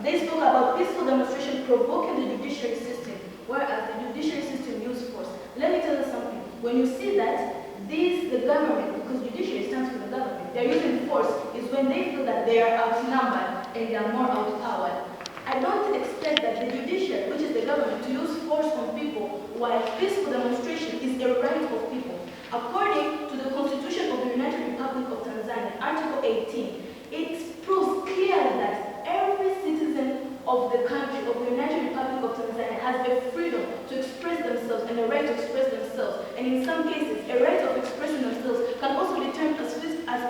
they spoke about peaceful demonstration provoking the judiciary system, whereas the judiciary system used force. Let me tell you something. When you see that the government, because judiciary stands for the government, they're using force is when they feel that they are outnumbered and they are more outpowered. I don't expect that the judiciary, which is the government, to use force on people while peaceful demonstration is a right of people. According to the Constitution of the United Republic of Tanzania, Article 18, it proves clearly that every citizen of the country, of the United Republic of Tanzania, has a freedom to express themselves and a right to express themselves. And in some cases, a right of expressing themselves can also be termed as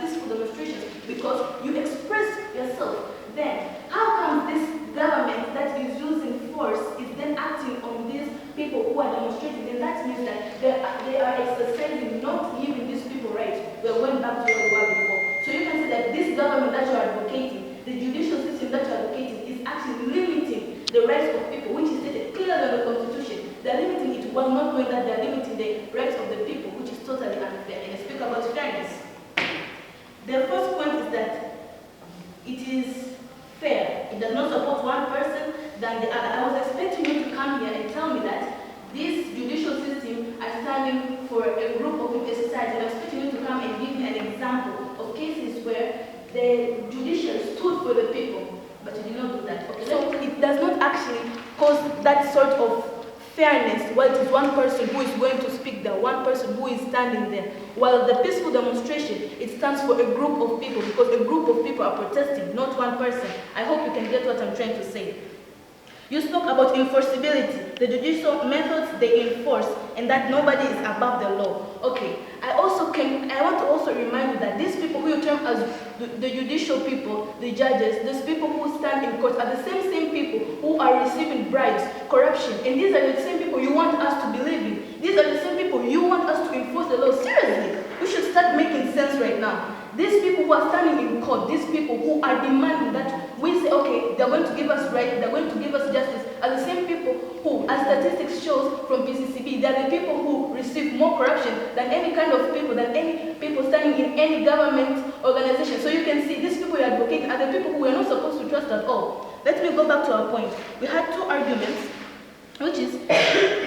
peaceful demonstrations because you express yourself. Then, how come this government that is using force is then acting on these people who are demonstrating? Then that means that they are exercising, not giving these people rights. We went back to where we were before. So you can see that this government that you are advocating, the judicial system that you are advocating, is actually limiting the rights of people, which is stated clearly in the Constitution. They are limiting it while not knowing that they are limiting the rights of the people, which is totally unfair. And I speak about fairness. The first point is that it is fair. It does not support one person than the other. I was expecting you to come here and tell me that this judicial system are standing for a group of a society. I was expecting you to come and give me an example of cases where the judiciary stood for the people, but you did not do that. Okay, so it does not actually cause that sort of fairness, while it is one person who is going to speak there, one person who is standing there. While the peaceful demonstration, it stands for a group of people, because a group of people are protesting, not one person. I hope you can get what I'm trying to say. You spoke about enforceability, the judicial methods they enforce, and that nobody is above the law. Okay, I want to also remind you that these people who you term as the judicial people, the judges, these people who stand in court are the same people who are receiving bribes, corruption, and these are the same people you want us to believe in. These are the same people you want us to enforce the law. Seriously, we should start making sense right now. These people who are standing in court, these people who are demanding that we say, okay, they're going to give us rights, they're going to give us justice, are the same people who, as statistics shows from PCCB, they're the people who receive more corruption than any kind of people, than any people standing in any government organization. So you can see these people you advocate are the people who we're not supposed to trust at all. Let me go back to our point. We had two arguments, which is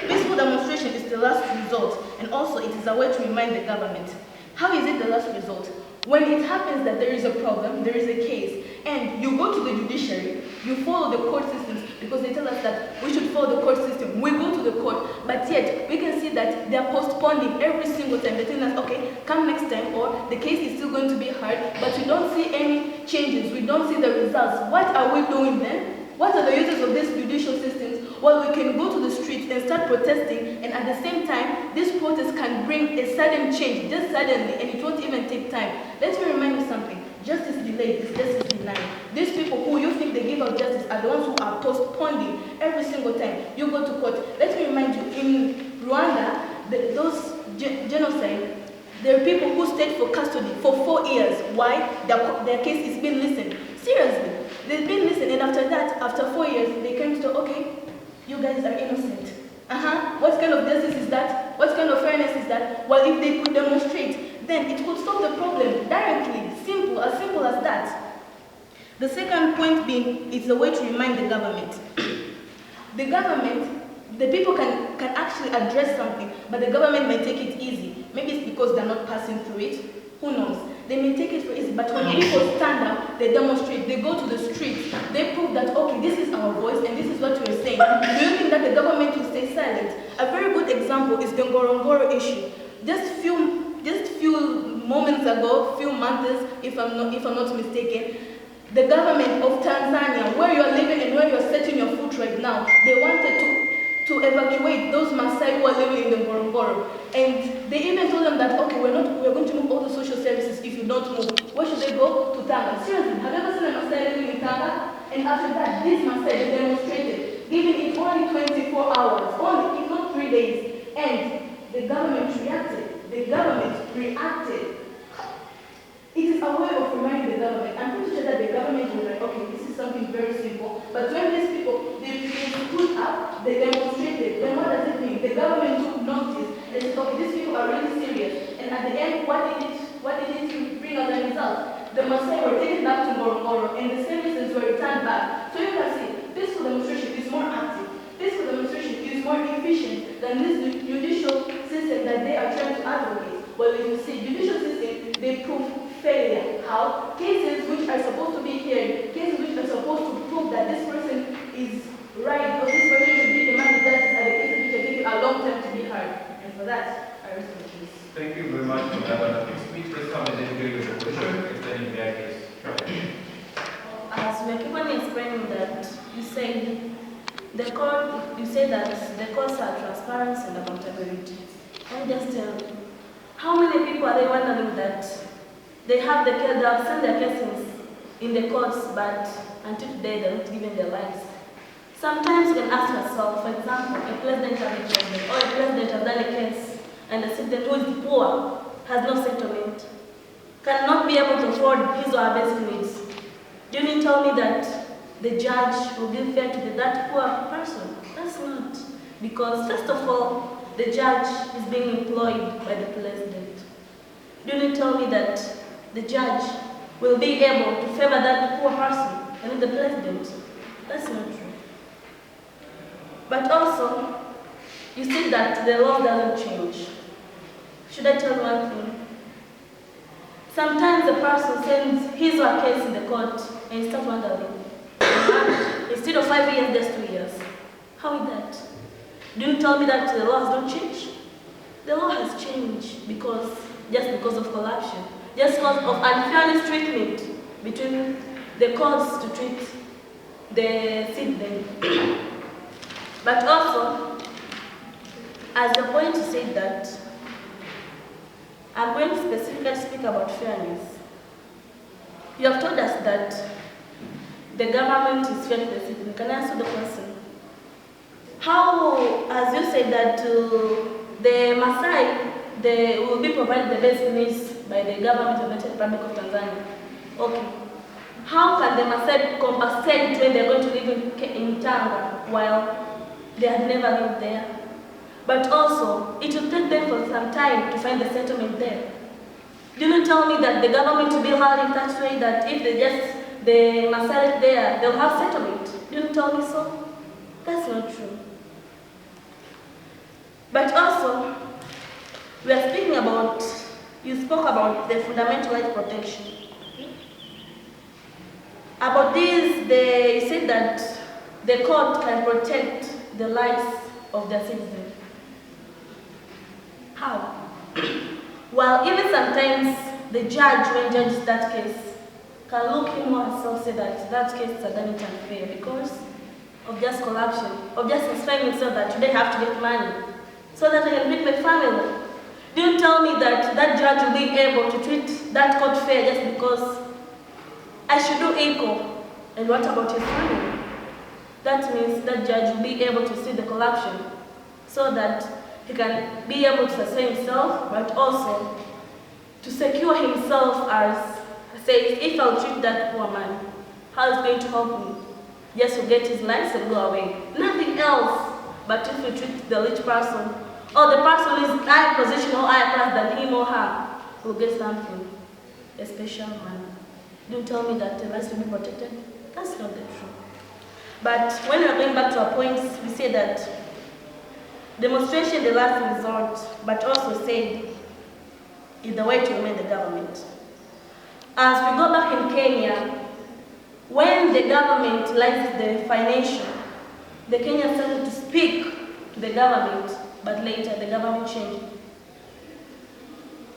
peaceful demonstration is the last resort, and also it is a way to remind the government. How is it the last resort? When it happens that there is a problem, there is a case, and you go to the judiciary, you follow the court systems, because they tell us that we should follow the court system. We go to the court, but yet we can see that they are postponing every single time. They're telling us, okay, come next time, or the case is still going to be heard, but we don't see any changes, we don't see the results. What are we doing then? What are the uses of these judicial systems? Well, we can go to the streets and start protesting, and at the same time, this protest can bring a sudden change, just suddenly, and it won't even take time. Let me remind you something. Justice delayed is justice denied. These people who you think they give out justice are the ones who are postponing every single time you go to court. Let me remind you, in Rwanda, those genocide, there are people who stayed for custody for 4 years. Why? Their case is being listened. Seriously. They've been listening, and after that, after 4 years, they came to, okay, you guys are innocent. What kind of justice is that? What kind of fairness is that? Well, if they could demonstrate, then it could solve the problem directly, simple as that. The second point being, it's a way to remind the government. The government, the people can actually address something, but the government might take it easy. Maybe it's because they're not passing through it. Who knows? They may take it for easy, but when people stand up, they demonstrate, they go to the streets, they prove that, okay, this is our voice and this is what we're saying. Do you think that the government will stay silent? A very good example is the Ngorongoro issue. Just few moments ago, few months, if I'm not mistaken, the government of Tanzania, where you're living and where you're setting your foot right now, they wanted to evacuate those Maasai who are living in the Ngorongoro. And they even told them that, okay, we're going to move all the social services if you don't move. Where should they go? To Tanga. Seriously, have you ever seen a Maasai living in Tanga? And after that, these Maasai demonstrated, giving it only 24 hours, only, if not 3 days. And the government reacted. It is a way of reminding the government. I'm pretty sure that the government was like, okay, this is something very simple. But when these people, they stood up, they demonstrated, then what does it mean? The government took notice and said, okay, these people are really serious. And at the end, what did it bring as a result? The Maasai were taken back to Ngorongoro and the services were returned back. So you can demonstration is more active. Peaceful demonstration is more efficient than this judicial system that they are trying to advocate. Well, you see, judicial system, they prove failure. How? Cases which are supposed to be heard, cases which are supposed to prove that this person is right or this person should be demanded justice, are the cases which are taking a long time to be heard. And for that, I rest my case. Thank you very much for that speech. Let's come and then agree with the question explaining their case. As we are keeping explaining that, you say the court, you say that the courts are transparency and accountability. And just tell, how many people are they wondering that they have sent their cases in the courts, but until today they're not given their lives? Sometimes you can ask yourself, for example, a president has a problem, or a president has done a case, and the citizen who is poor has no settlement, cannot be able to afford his or her basic needs. Do you mean tell me that the judge will give fair to that poor person? That's not. Because first of all, the judge is being employed by the president. Do you mean tell me that the judge will be able to favor that poor person and the president? That's not true. But also, you see that the law doesn't change. Should I tell you one thing? Sometimes the person sends his or her case in the court and you start wondering, instead of 5 years, just 2 years. How is that? Do you tell me that the laws don't change? The law has changed just because of corruption, just because of unfairness treatment between the courts to treat the citizen. But also, as the point to say that, I'm going to specifically speak about fairness. You have told us that the government is fair to the citizen. Can I answer the question? How, as you said that the Maasai, they will be provided the basic needs by the government of the Republic of Tanzania. Okay. How can the Maasai compensate when they're going to live in Tanga while they had never lived there? But also, it will take them for some time to find the settlement there. Do you tell me that the government will be held in such way that if the Maasai there, they'll have settlement? Do you tell me so? That's not true. But also, we are speaking about, you spoke about the fundamental rights protection. About this, you said that the court can protect the lives of their citizens. How? Well, even sometimes the judge, when judges that case, can look him or herself say that case is done it unfair because of just corruption, of just satisfying himself that today I have to get money so that I can feed my family. Don't tell me that that judge will be able to treat that court fair just because I should do equal. And what about his family? That means that judge will be able to see the corruption so that he can be able to sustain himself, but also to secure himself as, says, if I'll treat that poor man, how is it going to help me? Just to get his life and go away. Nothing else. But if you treat the rich person, or the person who is higher position or higher class than him or her, will get something, a special man. Don't tell me that the rights will be protected. That's not the truth. But when we're going back to our points, we say that demonstration the last resort, but also said is the way to remain the government. As we go back in Kenya, when the government lacks the financial, the Kenyans started to speak to the government, but later the government changed.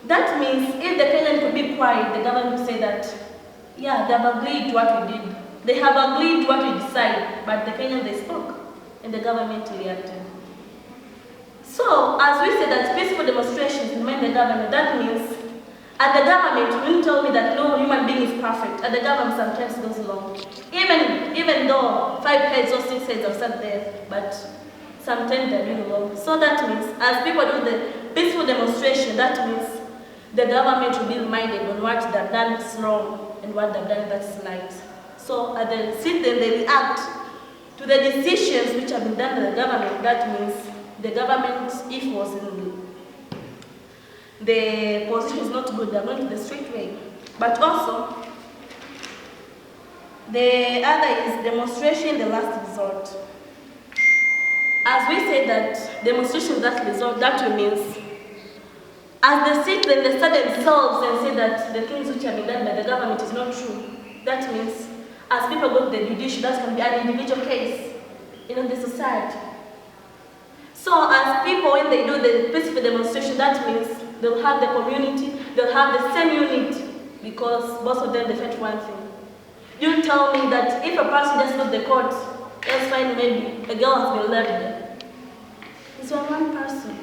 That means if the Kenyan could be quiet, the government would say that, yeah, they have agreed to what we did. They have agreed to what we decided, but the Kenyans, they spoke, and the government reacted. So, as we say that peaceful demonstrations remain the government, that means at the government, you didn't tell me that no human being is perfect. At the government sometimes goes wrong. Even though 5 heads or 6 heads have sat there, but sometimes they're doing wrong. So that means, as people do the peaceful demonstration, that means the government will be reminded on what they've done is wrong and what they've done that's right. So at the citizen, they react to the decisions which have been done by the government. That means the government, if it was in the position is not good, they're going to the straight way. But also, The other is demonstration, the last resort. As we say that demonstration is last resort, that means as they sit and they start themselves and say that the things which have been done by the government is not true, that means as people go to the judiciary, that can be an individual case in the society. So as people, when they do the peaceful demonstration, that means they'll have the community, they'll have the same unit, because both of them they fight one thing. You tell me that if a person just goes to the court, let's find maybe a girl has been left, it's one person.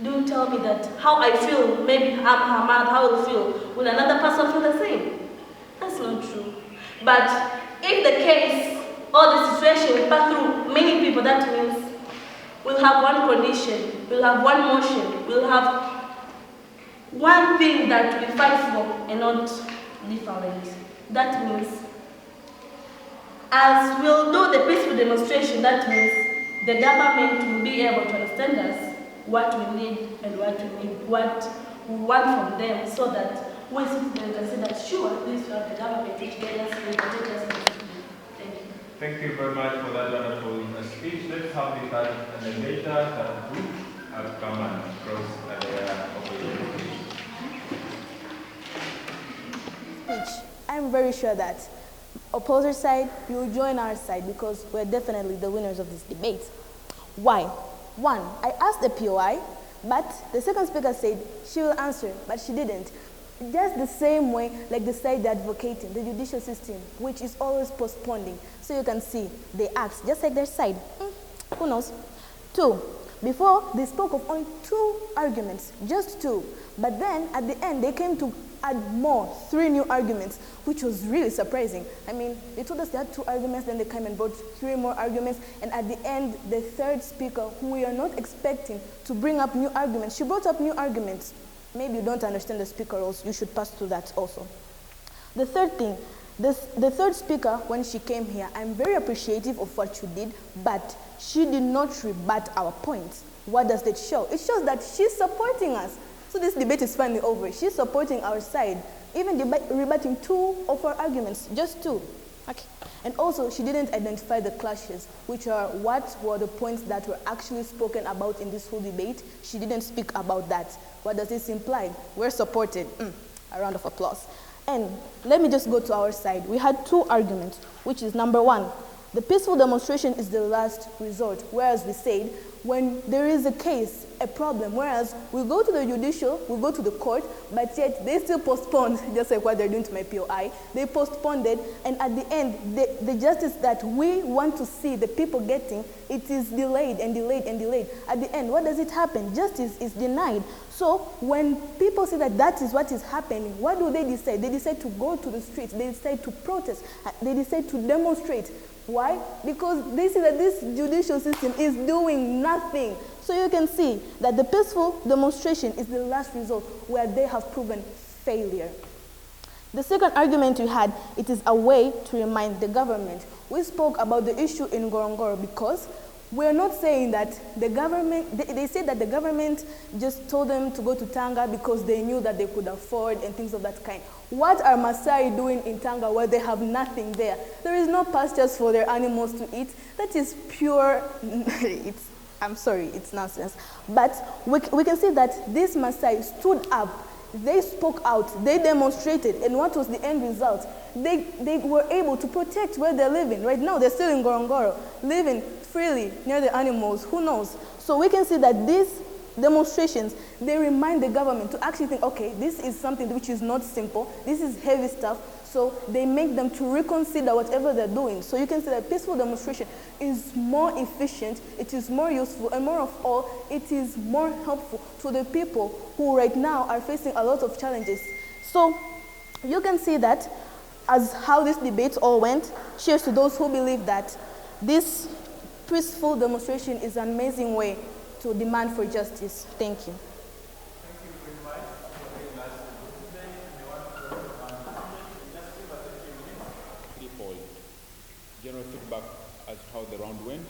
Don't tell me that how I feel, maybe I'm her mother, how I will feel. Will another person feel the same? That's not true. But if the case or the situation will pass through many people, that means we'll have one condition, we'll have one motion, we'll have one thing that we fight for and not different. That means as we'll do the peaceful demonstration, that means the government will be able to understand us, what we need and what we want from them, so that we citizens can say that sure, this is the government which guides us and protect us. Thank you. Thank you very much for that wonderful speech. Let's have the third and the later that group have come and cross their opinion. Speech. I'm very sure that opposer side, you will join our side because we're definitely the winners of this debate. Why? One, I asked the POI, but the second speaker said she will answer, but she didn't. Just the same way like the side they're advocating, the judicial system, which is always postponing. So you can see they asked, just like their side. Who knows? Two, before they spoke of only 2 arguments, just 2. But then at the end they came to add more, 3 new arguments, which was really surprising. I mean, they told us they had 2 arguments, then they came and brought 3 more arguments, and at the end, the third speaker, who we are not expecting to bring up new arguments, she brought up new arguments. Maybe you don't understand the speaker rules, you should pass through that also. The third thing, the third speaker, when she came here, I'm very appreciative of what she did, but she did not rebut our points. What does that show? It shows that she's supporting us. So this debate is finally over. She's supporting our side, even rebutting 2 of our arguments, just 2. Okay. And also, she didn't identify the clashes, which are what were the points that were actually spoken about in this whole debate. She didn't speak about that. What does this imply? We're supported. A round of applause. And let me just go to our side. We had 2 arguments, which is number 1, the peaceful demonstration is the last resort, whereas we said when there is a case, a problem, whereas we go to the judicial, we go to the court, but yet they still postponed, just like what they're doing to my POI. They postponed it, and at the end, the justice that we want to see the people getting, it is delayed and delayed and delayed. At the end, what does it happen? Justice is denied. So when people see that that is what is happening, what do they decide? They decide to go to the streets, they decide to protest, they decide to demonstrate. Why? Because they see that this judicial system is doing nothing. So you can see that the peaceful demonstration is the last resort where they have proven failure. The second argument we had, it is a way to remind the government. We spoke about the issue in Ngorongoro because we're not saying that the government, they said that the government just told them to go to Tanga because they knew that they could afford and things of that kind. What are Maasai doing in Tanga where they have nothing there? There is no pastures for their animals to eat. That is pure, I'm sorry, it's nonsense. But we can see that these Maasai stood up, they spoke out, they demonstrated, and what was the end result? They were able to protect where they're living. Right now, they're still in Ngorongoro, living freely near the animals, who knows? So we can see that these demonstrations, they remind the government to actually think, okay, this is something which is not simple, this is heavy stuff, so they make them to reconsider whatever they're doing. So you can see that peaceful demonstration is more efficient, it is more useful, and more of all, it is more helpful to the people who right now are facing a lot of challenges. So you can see that as how this debate all went, cheers to those who believe that this peaceful demonstration is an amazing way to demand for justice. Thank you. Thank you very much for the last today. We want to just give us a few minutes. Threefold. General feedback as to how the round went.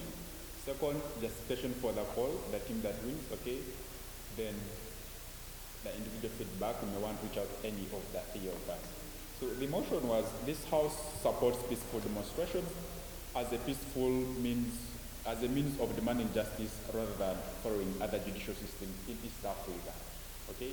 Second, justification for the poll, the team that wins, okay. Then the individual feedback, we may want to reach out to any of the 3 of us. So So the motion was, this House supports peaceful demonstrations as a means of demanding justice rather than following other judicial systems in East Africa. Okay?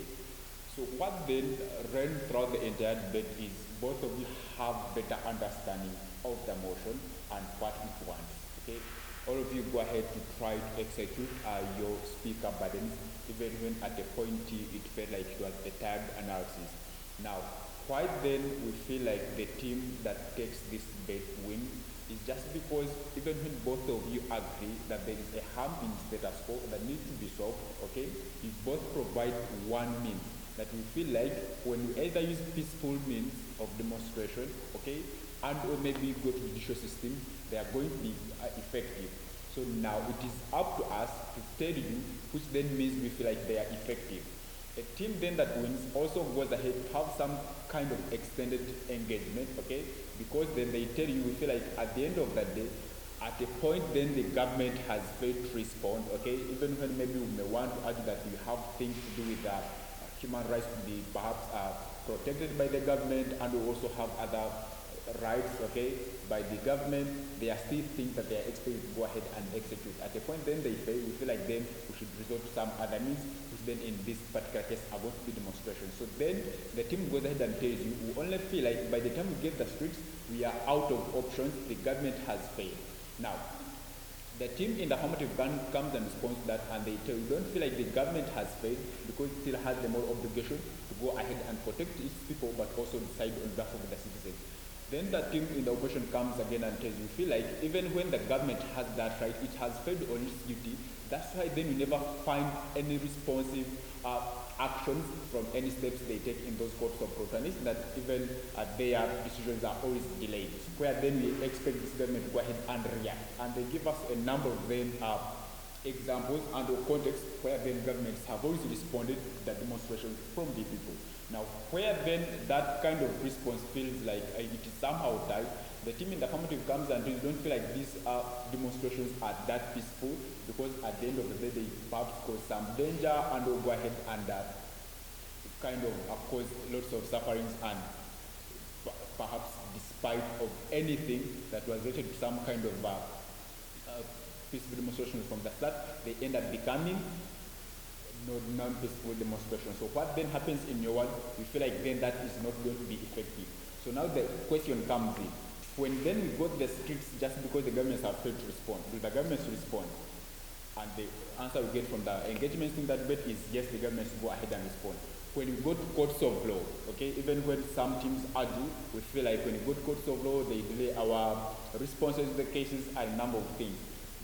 So what then ran throughout the entire debate is both of you have better understanding of the motion and what it wants. Okay? All of you go ahead to try to execute your speaker burdens, even when at the point it felt like it was a tired analysis. Now, why then we feel like the team that takes this debate win is just because even when both of you agree that there is a harm in status quo that needs to be solved, okay, you both provide one means that we feel like when we either use peaceful means of demonstration, okay, and or maybe go to judicial system, they are going to be effective. So now it is up to us to tell you which then means we feel like they are effective. A team then that wins also goes ahead to have some kind of extended engagement, okay, because then they tell you, we feel like at the end of that day, at a point then the government has failed to respond, okay, even when maybe we may want to argue that we have things to do with human rights to be perhaps protected by the government, and we also have other rights, okay, by the government, they are still things that they are expected to go ahead and execute. At the point then they fail, we feel like then we should resort to some other means, which then in this particular case are going to be demonstrations. So then the team goes ahead and tells you, we only feel like by the time we get the streets, we are out of options, the government has failed. Now, the team in the affirmative comes and responds to that, and they tell you, don't feel like the government has failed because it still has the moral obligation to go ahead and protect its people, but also decide on behalf of the citizens. Then the team in the opposition comes again and tells you, feel like even when the government has that right, it has failed on its duty. That's why then you never find any responsive actions from any steps they take in those courts of protest, that even their decisions are always delayed. Where then we expect this government to go ahead and react. And they give us a number of then examples and context where then governments have always responded to the demonstration from the people. Now, where then that kind of response feels like it is somehow tied, the team in the affirmative comes and you don't feel like these demonstrations are that peaceful, because at the end of the day they perhaps cause some danger and will go ahead and kind of cause lots of sufferings, and perhaps despite of anything that was related to some kind of peaceful demonstrations from the start, they end up becoming non-peaceful demonstrations. So what then happens in your world, you feel like then that is not going to be effective. So now the question comes in, when then we go to the streets just because the governments have failed to respond, do the governments respond? And the answer we get from the engagements in that debate is yes, the governments go ahead and respond. When we go to courts of law, okay, even when some teams argue, we feel like when we go to courts of law, they delay our responses to the cases and a number of things.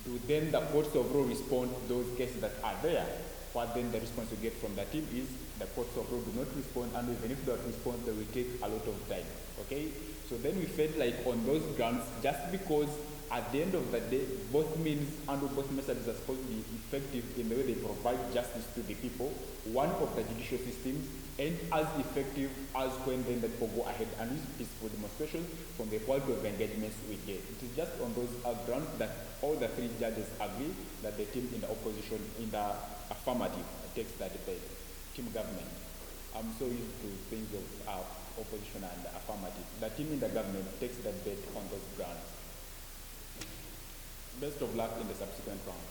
Do then the courts of law respond to those cases that are there? What then the response we get from the team is the courts of law do not respond, and even if they don't respond, they will take a lot of time, okay? So then we felt like on those grounds, just because at the end of the day, both means and both methods are supposed to be effective in the way they provide justice to the people, one of the judicial systems, and as effective as when then the people go ahead and use peaceful demonstrations from the quality of engagements we get. It is just on those grounds that all the three judges agree that the team in the opposition, in the affirmative, takes the debate. Team government. I'm so used to things of opposition and affirmative. The team in the government takes the debate on those grounds. Best of luck in the subsequent round.